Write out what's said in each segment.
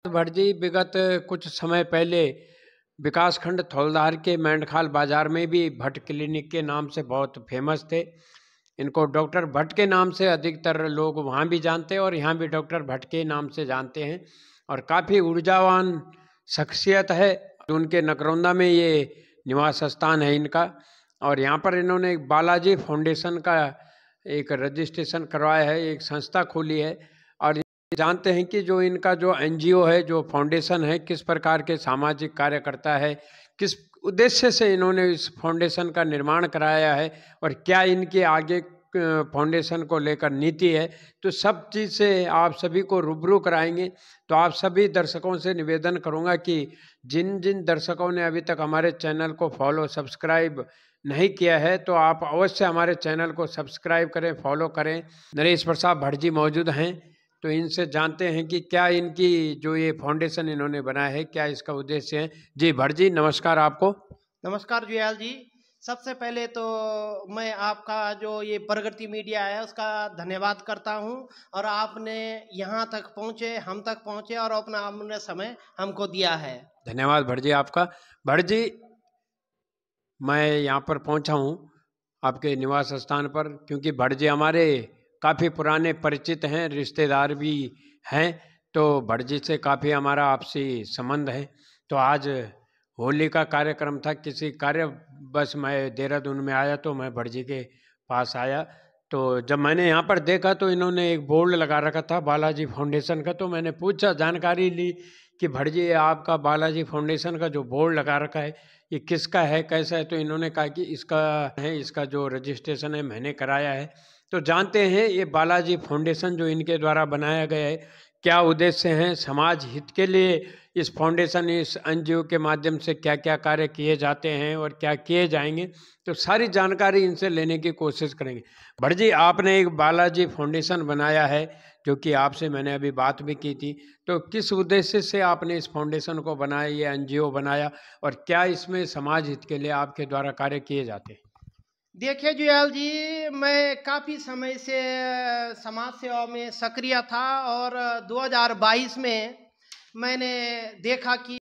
भट्ट जी विगत कुछ समय पहले विकासखंड थौलधार के मेंढखाल बाजार में भी भट्ट क्लिनिक के नाम से बहुत फेमस थे। इनको डॉक्टर भट्ट के नाम से अधिकतर लोग वहाँ भी जानते हैं और यहाँ भी डॉक्टर भट्ट के नाम से जानते हैं। और काफ़ी ऊर्जावान शख्सियत है। उनके नकरौंदा में ये निवास स्थान है इनका। और यहाँ पर इन्होंने एक बालाजी फाउंडेशन का एक रजिस्ट्रेशन करवाया है, एक संस्था खोली है। और जानते हैं कि जो इनका जो एनजीओ है, जो फाउंडेशन है, किस प्रकार के सामाजिक कार्य करता है, किस उद्देश्य से इन्होंने इस फाउंडेशन का निर्माण कराया है और क्या इनके आगे फाउंडेशन को लेकर नीति है। तो सब चीज़ से आप सभी को रूबरू कराएंगे। तो आप सभी दर्शकों से निवेदन करूंगा कि जिन जिन दर्शकों ने अभी तक हमारे चैनल को फॉलो सब्सक्राइब नहीं किया है तो आप अवश्य हमारे चैनल को सब्सक्राइब करें, फॉलो करें। नरेश प्रसाद भट्ट जी मौजूद हैं, तो इनसे जानते हैं कि क्या इनकी जो ये फाउंडेशन इन्होंने बनाया है, क्या इसका उद्देश्य है। जी भट्ट जी, नमस्कार आपको। नमस्कार जुयाल जी। सबसे पहले तो मैं आपका जो ये प्रगति मीडिया है उसका धन्यवाद करता हूं, और आपने यहाँ तक पहुँचे, हम तक पहुँचे और अपना अमूल्य समय हमको दिया है। धन्यवाद भट्ट जी आपका। भट्ट जी, मैं यहाँ पर पहुँचा हूँ आपके निवास स्थान पर, क्योंकि भट्ट जी हमारे काफ़ी पुराने परिचित हैं, रिश्तेदार भी हैं। तो भट्ट जी से काफ़ी हमारा आपसी संबंध है। तो आज होली का कार्यक्रम था, किसी कार्य बस मैं देहरादून में आया तो मैं भट्ट जी के पास आया। तो जब मैंने यहाँ पर देखा तो इन्होंने एक बोर्ड लगा रखा था बालाजी फाउंडेशन का। तो मैंने पूछा, जानकारी ली कि भट्ट जी ये आपका बालाजी फाउंडेशन का जो बोर्ड लगा रखा है ये किसका है, कैसा है। तो इन्होंने कहा कि इसका है, इसका जो रजिस्ट्रेशन है मैंने कराया है। तो जानते हैं ये बालाजी फाउंडेशन जो इनके द्वारा बनाया गया है, क्या उद्देश्य हैं, समाज हित के लिए इस फाउंडेशन, इस एनजीओ के माध्यम से क्या क्या कार्य किए जाते हैं और क्या किए जाएंगे। तो सारी जानकारी इनसे लेने की कोशिश करेंगे। भट्ट जी, आपने एक बालाजी फाउंडेशन बनाया है, जो कि आपसे मैंने अभी बात भी की थी। तो किस उद्देश्य से आपने इस फाउंडेशन को बनाया, ये एनजीओ बनाया, और क्या इसमें समाज हित के लिए आपके द्वारा कार्य किए जाते हैं। देखिए जुयाल जी, मैं काफ़ी समय से समाज सेवा में सक्रिय था, और 2022 में मैंने देखा कि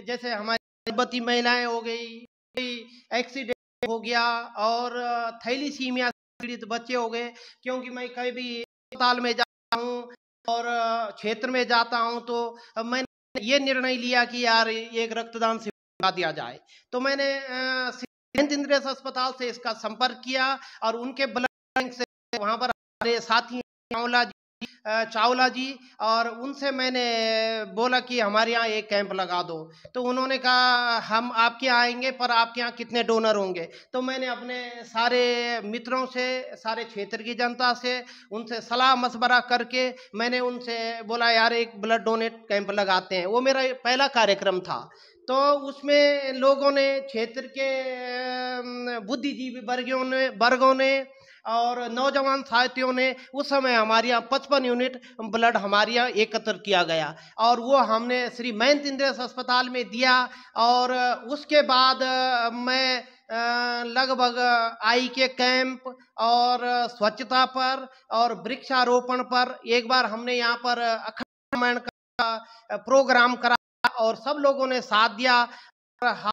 जैसे हमारी गर्भवती महिलाएं हो गई, कोई एक्सीडेंट हो गया, और थैलीसीमिया से पीड़ित बच्चे हो गए। क्योंकि मैं कभी भी अस्पताल में जाता हूँ और क्षेत्र में जाता हूँ, तो मैंने ये निर्णय लिया कि यार एक रक्तदान शिविर लगा दिया जाए। तो मैंने जयंत इंद्रेश अस्पताल से इसका संपर्क किया, और उनके ब्लड बैंक से वहाँ पर हमारे साथी चावला जी, और उनसे मैंने बोला कि हमारे यहाँ एक कैंप लगा दो। तो उन्होंने कहा हम आपके यहाँ आएंगे, पर आपके यहाँ कितने डोनर होंगे। तो मैंने अपने सारे मित्रों से, सारे क्षेत्र की जनता से, उनसे सलाह मशवरा करके मैंने उनसे बोला यार एक ब्लड डोनेट कैंप लगाते हैं। वो मेरा पहला कार्यक्रम था। तो उसमें लोगों ने, क्षेत्र के बुद्धिजीवी वर्गों ने और नौजवान साथियों ने, उस समय हमारे यहाँ 55 यूनिट ब्लड हमारे यहाँ एकत्र किया गया, और वो हमने श्री जयंत इंद्रेश अस्पताल में दिया। और उसके बाद मैं लगभग आई के कैंप और स्वच्छता पर और वृक्षारोपण पर एक बार हमने यहाँ पर अखंड रामायण का प्रोग्राम करा, और सब लोगों ने साथ दिया। और हम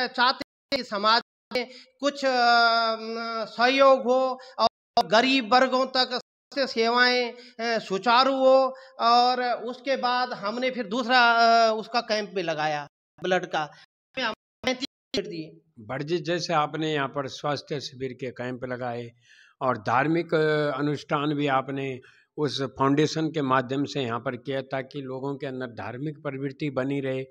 चाहते हैं कि समाज में कुछ सहयोग हो और गरीब वर्गों तक स्वास्थ्य सेवाएं सुचारू हो। और उसके बाद हमने फिर दूसरा उसका कैंप भी लगाया ब्लड का। भट्ट जी, जैसे आपने यहाँ पर स्वास्थ्य शिविर के कैंप लगाए और धार्मिक अनुष्ठान भी आपने उस फाउंडेशन के माध्यम से यहाँ पर किया, ताकि लोगों के अंदर धार्मिक प्रवृत्ति बनी रहे।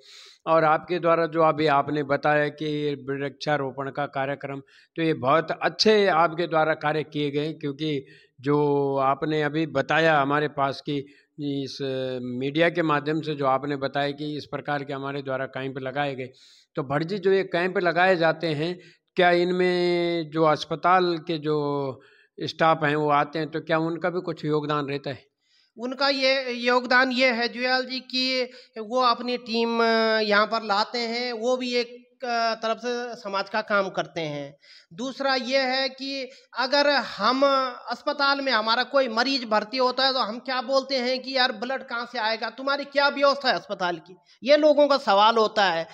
और आपके द्वारा जो अभी आपने बताया कि वृक्षारोपण का कार्यक्रम, तो ये बहुत अच्छे आपके द्वारा कार्य किए गए। क्योंकि जो आपने अभी बताया हमारे पास कि इस मीडिया के माध्यम से जो आपने बताया कि इस प्रकार के हमारे द्वारा कैंप लगाए गए। तो भट्ट जी, जो ये कैंप लगाए जाते हैं, क्या इनमें जो अस्पताल के जो स्टाफ हैं वो आते हैं, तो क्या उनका भी कुछ योगदान रहता है। उनका ये योगदान ये है जुयाल जी कि वो अपनी टीम यहाँ पर लाते हैं। वो भी एक तरफ से समाज का काम करते हैं। दूसरा ये है कि अगर हम अस्पताल में हमारा कोई मरीज भर्ती होता है तो हम क्या बोलते हैं कि यार ब्लड कहाँ से आएगा, तुम्हारी क्या व्यवस्था है अस्पताल की, ये लोगों का सवाल होता है।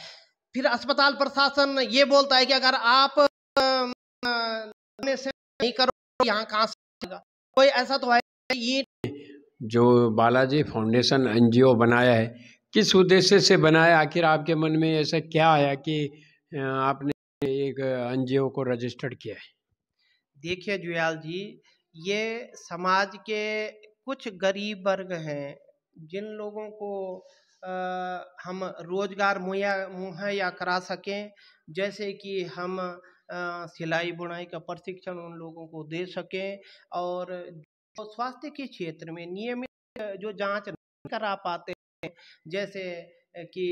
फिर अस्पताल प्रशासन ये बोलता है कि अगर आप अपने से नहीं करो यहाँ कहाँ से आएगा। कोई ऐसा तो है ये जो बालाजी फाउंडेशन एनजीओ बनाया है, किस उद्देश्य से बनाया? आखिर आपके मन में ऐसा क्या आया कि आपने एक एनजीओ को रजिस्टर्ड किया है? देखिए जुयाल जी, ये समाज के कुछ गरीब वर्ग हैं जिन लोगों को हम रोजगार मुहैया करा सकें, जैसे कि हम सिलाई बुनाई का प्रशिक्षण उन लोगों को दे सकें, और जो स्वास्थ्य के क्षेत्र में नियमित जो जांच नहीं करा पाते, जैसे कि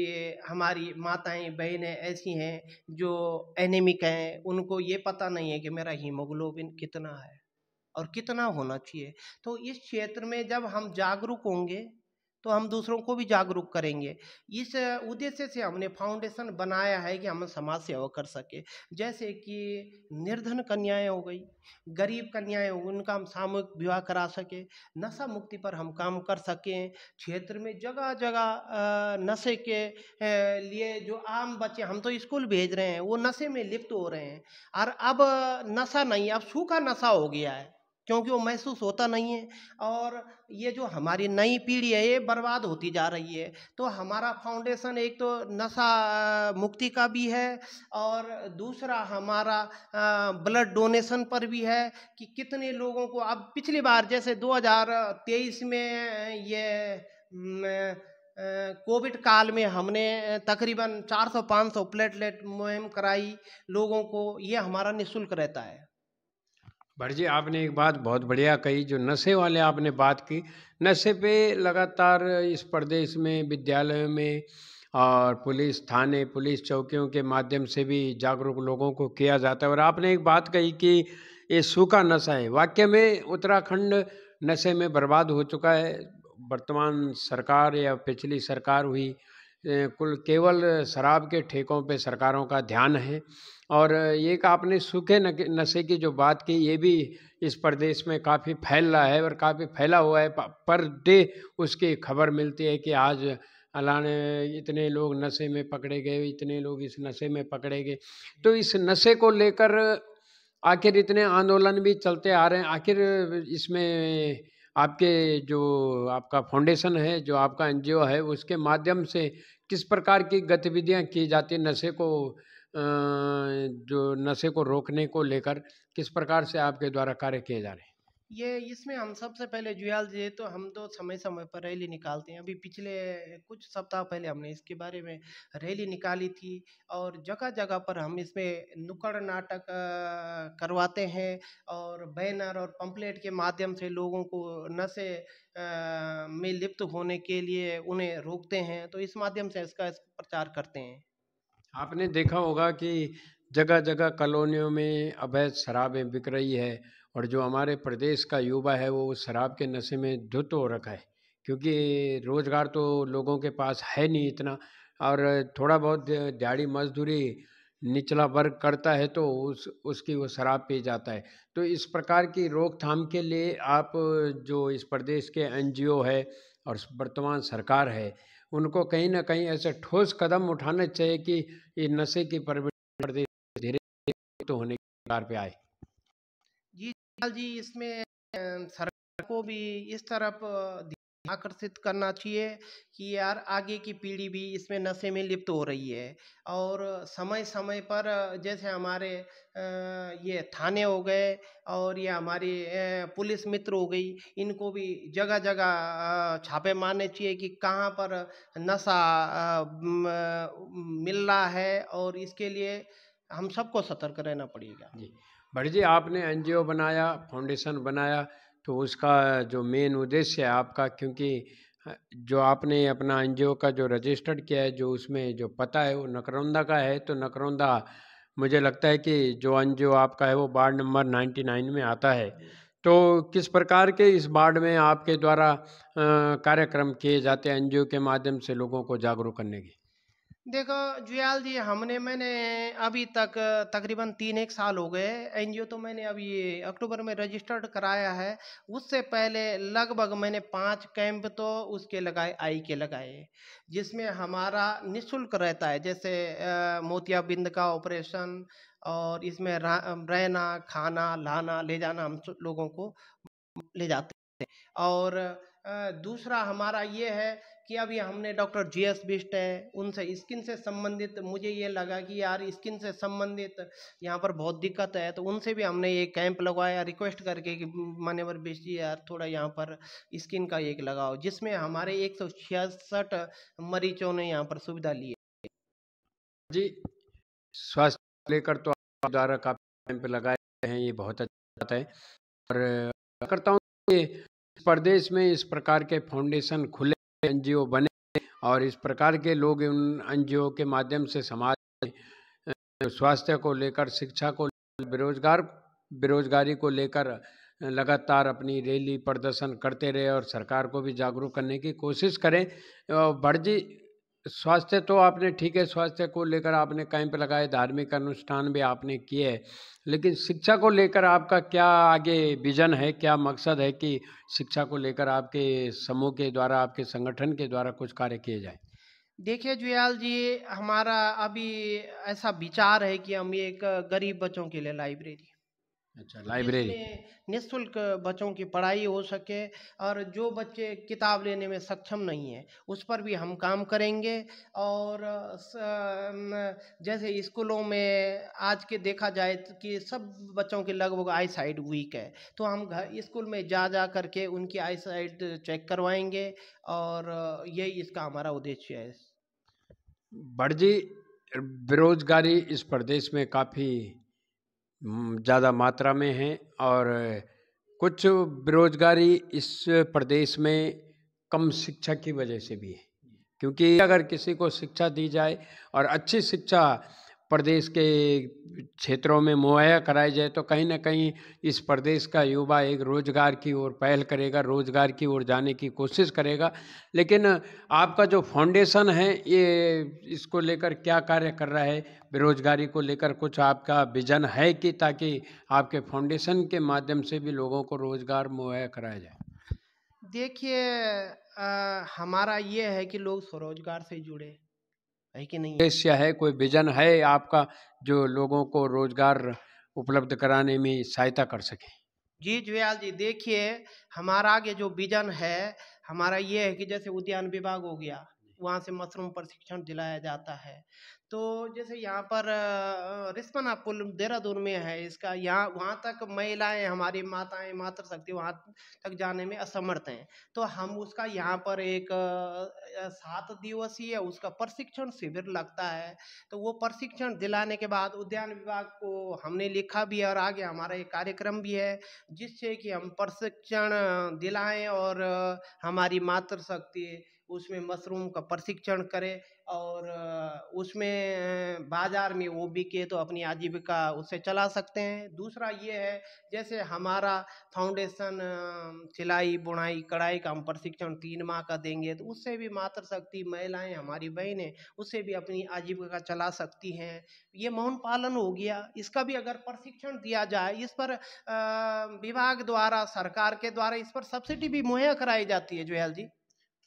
हमारी माताएं बहनें ऐसी हैं जो एनीमिक हैं, उनको ये पता नहीं है कि मेरा हीमोग्लोबिन कितना है और कितना होना चाहिए। तो इस क्षेत्र में जब हम जागरूक होंगे तो हम दूसरों को भी जागरूक करेंगे। इस उद्देश्य से हमने फाउंडेशन बनाया है कि हम समाज सेवा कर सके। जैसे कि निर्धन कन्याएं हो गई, गरीब कन्याएं हो, उनका हम सामूहिक विवाह करा सके, नशा मुक्ति पर हम काम कर सकें। क्षेत्र में जगह जगह नशे के लिए जो आम बच्चे हम तो स्कूल भेज रहे हैं, वो नशे में लिप्त हो रहे हैं। और अब नशा नहीं, अब सूखा नशा हो गया है, क्योंकि वो महसूस होता नहीं है। और ये जो हमारी नई पीढ़ी है ये बर्बाद होती जा रही है। तो हमारा फाउंडेशन एक तो नशा मुक्ति का भी है, और दूसरा हमारा ब्लड डोनेशन पर भी है कि कितने लोगों को, अब पिछली बार जैसे 2023 में ये कोविड काल में हमने तकरीबन 400-500 प्लेटलेट मुहिम कराई लोगों को, ये हमारा निःशुल्क रहता है। भट्ट जी, आपने एक बात बहुत बढ़िया कही, जो नशे वाले आपने बात की। नशे पे लगातार इस प्रदेश में विद्यालयों में और पुलिस थाने, पुलिस चौकियों के माध्यम से भी जागरूक लोगों को किया जाता है। और आपने एक बात कही कि ये सूखा नशा है। वाकई में उत्तराखंड नशे में बर्बाद हो चुका है। वर्तमान सरकार या पिछली सरकार हुई, कुल केवल शराब के ठेकों पे सरकारों का ध्यान है। और एक आपने सूखे नशे की जो बात की, ये भी इस प्रदेश में काफ़ी फैल रहा है और काफ़ी फैला हुआ है। पर डे उसकी खबर मिलती है कि आज अलाने इतने लोग नशे में पकड़े गए, इतने लोग इस नशे में पकड़े गए। तो इस नशे को लेकर आखिर इतने आंदोलन भी चलते आ रहे हैं। आखिर इसमें आपके जो आपका फाउंडेशन है, जो आपका एनजीओ है, उसके माध्यम से किस प्रकार की गतिविधियां की जाती हैं नशे को जो नशे को रोकने को लेकर किस प्रकार से आपके द्वारा कार्य किए जा रहे हैं? ये इसमें हम सबसे पहले जुयाल जी, तो हम तो समय समय पर रैली निकालते हैं। अभी पिछले कुछ सप्ताह पहले हमने इसके बारे में रैली निकाली थी, और जगह जगह पर हम इसमें नुक्कड़ नाटक करवाते हैं, और बैनर और पंपलेट के माध्यम से लोगों को नशे में लिप्त होने के लिए उन्हें रोकते हैं। तो इस माध्यम से इसका प्रचार करते हैं। आपने देखा होगा कि जगह जगह कॉलोनियों में अवैध शराबें बिक रही है, और जो हमारे प्रदेश का युवा है वो उस शराब के नशे में धुत हो रखा है, क्योंकि रोजगार तो लोगों के पास है नहीं इतना, और थोड़ा बहुत दिहाड़ी मजदूरी निचला वर्ग करता है तो उसकी वो शराब पी जाता है। तो इस प्रकार की रोकथाम के लिए आप जो इस प्रदेश के एनजीओ है और वर्तमान सरकार है, उनको कहीं न कहीं ऐसे ठोस कदम उठाने चाहिए कि ये नशे की प्रवृत्ति प्रदेश धीरे तो होने के कगार पे आए। जी जी, इसमें सरकार को भी इस तरफ ध्यान आकर्षित करना चाहिए कि यार आगे की पीढ़ी भी इसमें नशे में लिप्त हो रही है। और समय समय पर जैसे हमारे ये थाने हो गए, और ये हमारी पुलिस मित्र हो गई, इनको भी जगह जगह छापे मारने चाहिए कि कहाँ पर नशा मिल रहा है, और इसके लिए हम सबको सतर्क रहना पड़ेगा। जी। भट्ट जी, आपने एनजीओ बनाया, फाउंडेशन बनाया, तो उसका जो मेन उद्देश्य है आपका, क्योंकि जो आपने अपना एनजीओ का जो रजिस्टर्ड किया है, जो उसमें जो पता है वो नकरौंदा का है, तो नकरौंदा मुझे लगता है कि जो एनजीओ आपका है वो वार्ड नंबर 99 में आता है। तो किस प्रकार के इस वार्ड में आपके द्वारा कार्यक्रम किए जाते हैं एनजीओ के माध्यम से लोगों को जागरूक करने के? देखो जुयाल जी, मैंने अभी तक तकरीबन 3 एक साल हो गए। एनजीओ तो मैंने अभी अक्टूबर में रजिस्टर्ड कराया है। उससे पहले लगभग मैंने 5 कैंप तो उसके लगाए, आई के लगाए, जिसमें हमारा निःशुल्क रहता है। जैसे मोतियाबिंद का ऑपरेशन, और इसमें रहना, खाना, लाना, ले जाना, हम लोगों को ले जाते। और दूसरा हमारा ये है कि अभी हमने डॉक्टर जीएस बिष्ट है, उनसे स्किन से संबंधित मुझे ये लगा कि यार स्किन से संबंधित यहाँ पर बहुत दिक्कत है, तो उनसे भी हमने ये कैंप लगवाया रिक्वेस्ट करके कि मान्यवर बिष्ट जी यार थोड़ा यहाँ पर स्किन का एक लगाओ, जिसमें हमारे 166 मरीजों ने यहाँ पर सुविधा ली है। जी, स्वास्थ्य को लेकर तो आप द्वारा काफ़ी कैंप लगाए हैं, ये बहुत अच्छी बात है। और आशा करता हूँ कि इस प्रदेश में इस प्रकार के फाउंडेशन खुले, एनजीओ बने और इस प्रकार के लोग उन एनजीओ के माध्यम से समाज में स्वास्थ्य को लेकर, शिक्षा को लेकर, बेरोजगारी को लेकर लगातार अपनी रैली प्रदर्शन करते रहे और सरकार को भी जागरूक करने की कोशिश करें। भट्ट जी, स्वास्थ्य तो आपने ठीक है, स्वास्थ्य को लेकर आपने कैंप लगाए, धार्मिक अनुष्ठान भी आपने किए, लेकिन शिक्षा को लेकर आपका क्या आगे विजन है, क्या मकसद है कि शिक्षा को लेकर आपके समूह के द्वारा, आपके संगठन के द्वारा कुछ कार्य किए जाए? देखिए जुयाल जी, हमारा अभी ऐसा विचार है कि हम एक गरीब बच्चों के लिए लाइब्रेरी, अच्छा, लाइब्रेरी। जिसमें निःशुल्क बच्चों की पढ़ाई हो सके, और जो बच्चे किताब लेने में सक्षम नहीं है उस पर भी हम काम करेंगे। और जैसे स्कूलों में आज के देखा जाए तो कि सब बच्चों के लगभग आई साइड वीक है, तो हम घर स्कूल में जा जा करके उनकी आई साइड चेक करवाएंगे, और यही इसका हमारा उद्देश्य है। भट्ट जी, बेरोजगारी इस प्रदेश में काफ़ी ज़्यादा मात्रा में है और कुछ बेरोजगारी इस प्रदेश में कम शिक्षा की वजह से भी है, क्योंकि अगर किसी को शिक्षा दी जाए और अच्छी शिक्षा प्रदेश के क्षेत्रों में मुहैया कराई जाए तो कहीं ना कहीं इस प्रदेश का युवा एक रोजगार की ओर पहल करेगा, रोजगार की ओर जाने की कोशिश करेगा। लेकिन आपका जो फाउंडेशन है ये इसको लेकर क्या कार्य कर रहा है? बेरोजगारी को लेकर कुछ आपका विजन है कि ताकि आपके फाउंडेशन के माध्यम से भी लोगों को रोजगार मुहैया कराया जाए? देखिए हमारा ये है कि लोग स्वरोजगार से जुड़े, है कि नहीं। उद्देश्य है, कोई विजन है आपका जो लोगों को रोजगार उपलब्ध कराने में सहायता कर सके? जी जुयाल जी, देखिए हमारा आगे जो विजन है, हमारा ये है कि जैसे उद्यान विभाग हो गया, वहाँ से मशरूम प्रशिक्षण दिलाया जाता है। तो जैसे यहाँ पर रिस्पना पुल देहरादून में है, इसका यहाँ वहाँ तक महिलाएं, हमारी माताएं, मातृशक्ति वहाँ तक जाने में असमर्थ हैं। तो हम उसका यहाँ पर एक 7 दिवसीय उसका प्रशिक्षण शिविर लगता है। तो वो प्रशिक्षण दिलाने के बाद उद्यान विभाग को हमने लिखा भी है, और आगे हमारा एक कार्यक्रम भी है जिससे कि हम प्रशिक्षण दिलाएं, और हमारी मातृशक्ति उसमें मशरूम का प्रशिक्षण करे, और उसमें बाजार में वो बिके तो अपनी आजीविका उससे चला सकते हैं। दूसरा ये है, जैसे हमारा फाउंडेशन सिलाई बुनाई कढ़ाई का हम प्रशिक्षण 3 माह का देंगे, तो उससे भी मातृशक्ति महिलाएं, हमारी बहनें, उससे भी अपनी आजीविका चला सकती हैं। ये मौन पालन हो गया, इसका भी अगर प्रशिक्षण दिया जाए, इस पर विभाग द्वारा, सरकार के द्वारा इस पर सब्सिडी भी मुहैया कराई जाती है जुएल जी,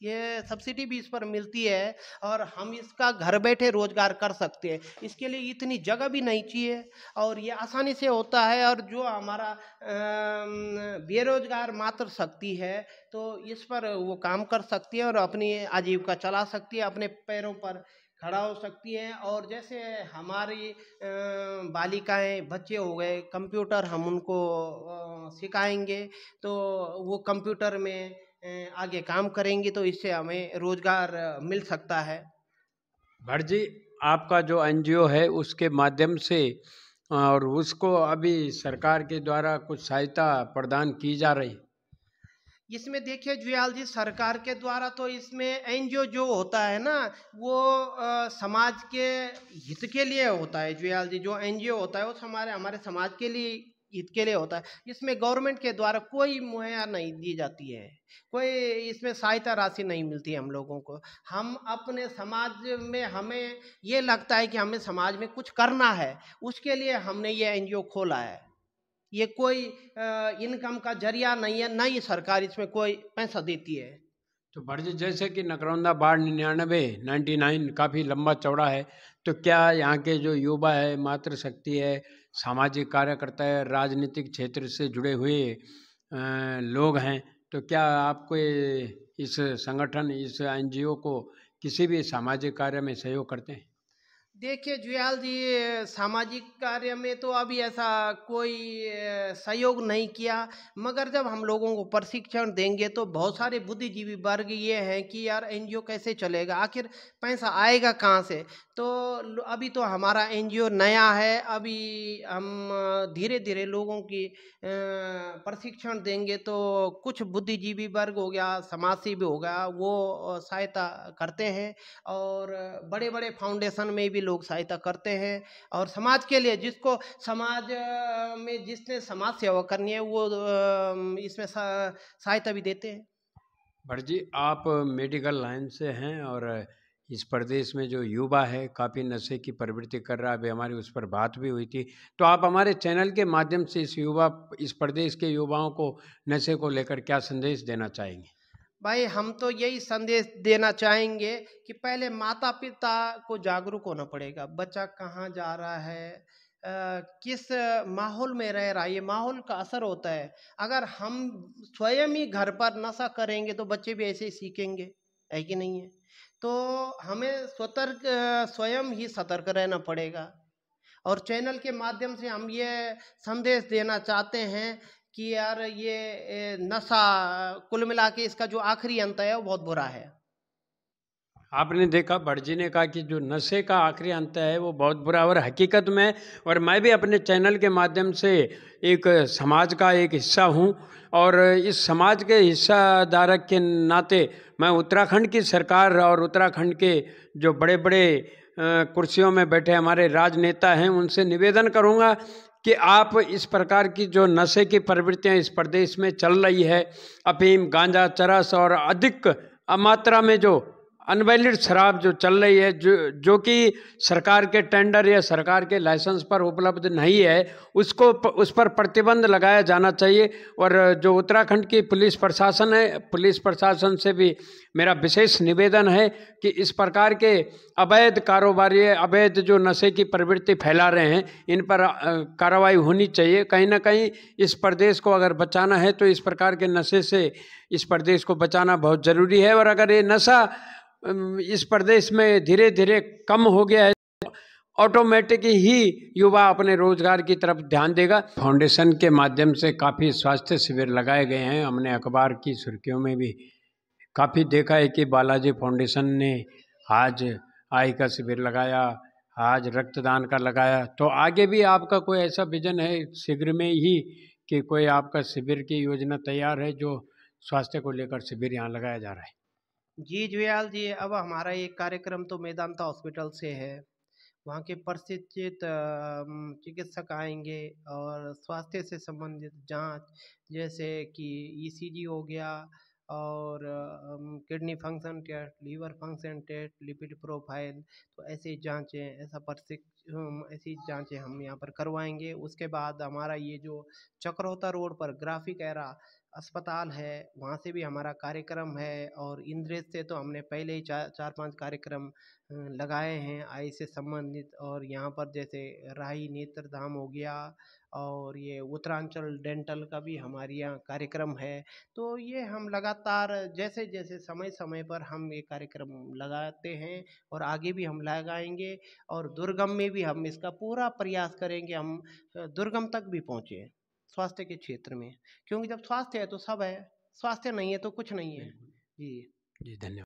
ये सब्सिडी भी इस पर मिलती है, और हम इसका घर बैठे रोजगार कर सकते हैं। इसके लिए इतनी जगह भी नहीं चाहिए, और ये आसानी से होता है। और जो हमारा बेरोजगार मातृशक्ति है, तो इस पर वो काम कर सकती है और अपनी आजीविका चला सकती है, अपने पैरों पर खड़ा हो सकती है। और जैसे हमारी बालिकाएं, बच्चे हो गए, कंप्यूटर हम उनको सिखाएंगे, तो वो कंप्यूटर में आगे काम करेंगी, तो इससे हमें रोजगार मिल सकता है। भट्ट जी, आपका जो एनजीओ है उसके माध्यम से और उसको अभी सरकार के द्वारा कुछ सहायता प्रदान की जा रही? इसमें देखिए जुयाल जी, सरकार के द्वारा तो इसमें एनजीओ जो होता है ना, वो समाज के हित के लिए होता है जुयाल जी। जो एनजीओ होता है वो हमारे हमारे समाज के लिए हित के लिए होता है। इसमें गवर्नमेंट के द्वारा कोई मुहैया नहीं दी जाती है, कोई इसमें सहायता राशि नहीं मिलती है हम लोगों को। हम अपने समाज में, हमें ये लगता है कि हमें समाज में कुछ करना है, उसके लिए हमने ये एनजीओ खोला है। ये कोई इनकम का जरिया नहीं है, ना ही सरकार इसमें कोई पैसा देती है। तो भटजी, जैसे कि नकरौंदा बाढ़ 99 काफ़ी लंबा चौड़ा है, तो क्या यहाँ के जो युवा है, मातृशक्ति है, सामाजिक कार्यकर्ता है, राजनीतिक क्षेत्र से जुड़े हुए लोग हैं, तो क्या आपको इस संगठन, इस एनजीओ को किसी भी सामाजिक कार्य में सहयोग करते हैं? देखिए जुयाल जी, सामाजिक कार्य में तो अभी ऐसा कोई सहयोग नहीं किया, मगर जब हम लोगों को प्रशिक्षण देंगे तो बहुत सारे बुद्धिजीवी वर्ग ये हैं कि यार एनजीओ कैसे चलेगा, आखिर पैसा आएगा कहाँ से। तो अभी तो हमारा एनजीओ नया है, अभी हम धीरे धीरे लोगों की प्रशिक्षण देंगे तो कुछ बुद्धिजीवी वर्ग हो गया, समाजसेवी हो गया, वो सहायता करते हैं। और बड़े बड़े फाउंडेशन में भी लोग सहायता करते हैं। और समाज के लिए, जिसको समाज में जिसने समाज सेवा करनी है, वो इसमें सहायता भी देते हैं। भट्ट जी, आप मेडिकल लाइन से हैं और इस प्रदेश में जो युवा है काफ़ी नशे की प्रवृत्ति कर रहा है, अभी हमारी उस पर बात भी हुई थी। तो आप हमारे चैनल के माध्यम से इस प्रदेश के युवाओं को नशे को लेकर क्या संदेश देना चाहेंगे? भाई, हम तो यही संदेश देना चाहेंगे कि पहले माता पिता को जागरूक होना पड़ेगा। बच्चा कहाँ जा रहा है, किस माहौल में रह रहा है, ये माहौल का असर होता है। अगर हम स्वयं ही घर पर नशा करेंगे तो बच्चे भी ऐसे ही सीखेंगे, है कि नहीं है। तो हमें स्वयं ही सतर्क रहना पड़ेगा। और चैनल के माध्यम से हम ये संदेश देना चाहते हैं कि यार ये नशा, कुल मिला के इसका जो आखिरी अंत है वो बहुत बुरा है। आपने देखा, भट्ट जी ने कहा कि जो नशे का आखिरी अंत है वो बहुत बुरा, और हकीकत में, और मैं भी अपने चैनल के माध्यम से एक समाज का एक हिस्सा हूँ, और इस समाज के हिस्साधारक के नाते मैं उत्तराखंड की सरकार और उत्तराखंड के जो बड़े बड़े कुर्सियों में बैठे हमारे राजनेता हैं उनसे निवेदन करूँगा कि आप इस प्रकार की जो नशे की प्रवृत्तियाँ इस प्रदेश में चल रही है, अफीम, गांजा, चरस और अधिक मात्रा में जो अनवैलिड शराब जो चल रही है, जो कि सरकार के टेंडर या सरकार के लाइसेंस पर उपलब्ध नहीं है, उस पर प्रतिबंध लगाया जाना चाहिए। और जो उत्तराखंड की पुलिस प्रशासन है, पुलिस प्रशासन से भी मेरा विशेष निवेदन है कि इस प्रकार के अवैध कारोबारी, अवैध जो नशे की प्रवृत्ति फैला रहे हैं, इन पर कार्रवाई होनी चाहिए। कहीं ना कहीं इस प्रदेश को अगर बचाना है तो इस प्रकार के नशे से इस प्रदेश को बचाना बहुत ज़रूरी है। और अगर ये नशा इस प्रदेश में धीरे धीरे कम हो गया है तो ऑटोमेटिक ही युवा अपने रोजगार की तरफ ध्यान देगा। फाउंडेशन के माध्यम से काफ़ी स्वास्थ्य शिविर लगाए गए हैं। हमने अखबार की सुर्खियों में भी काफ़ी देखा है कि बालाजी फाउंडेशन ने आज आई का शिविर लगाया, आज रक्तदान का लगाया। तो आगे भी आपका कोई ऐसा विजन है शीघ्र में ही कि कोई आपका शिविर की योजना तैयार है जो स्वास्थ्य को लेकर शिविर यहाँ लगाया जा रहा है? जी जुयाल जी, अब हमारा एक कार्यक्रम तो मेदांता हॉस्पिटल से है। वहाँ के प्रशिक्षित चिकित्सक आएंगे और स्वास्थ्य से संबंधित जांच, जैसे कि ईसीजी हो गया, और kidney function test, liver function test, lipid profile, तो ऐसी जांचें, ऐसी जांचें हम यहाँ पर करवाएंगे। उसके बाद हमारा ये जो चक्रोता रोड पर ग्राफिक एरा अस्पताल है, वहाँ से भी हमारा कार्यक्रम है। और इंद्रेश से तो हमने पहले ही चार पांच कार्यक्रम लगाए हैं आई से संबंधित। और यहाँ पर जैसे राही नेत्र धाम हो गया, और ये उत्तरांचल डेंटल का भी हमारे यहाँ कार्यक्रम है। तो ये हम लगातार जैसे जैसे समय समय पर हम ये कार्यक्रम लगाते हैं और आगे भी हम लगाएंगे। और दुर्गम में भी हम इसका पूरा प्रयास करेंगे, हम दुर्गम तक भी पहुँचे स्वास्थ्य के क्षेत्र में। क्योंकि जब स्वास्थ्य है तो सब है, स्वास्थ्य नहीं है तो कुछ नहीं है। जी जी, धन्यवाद।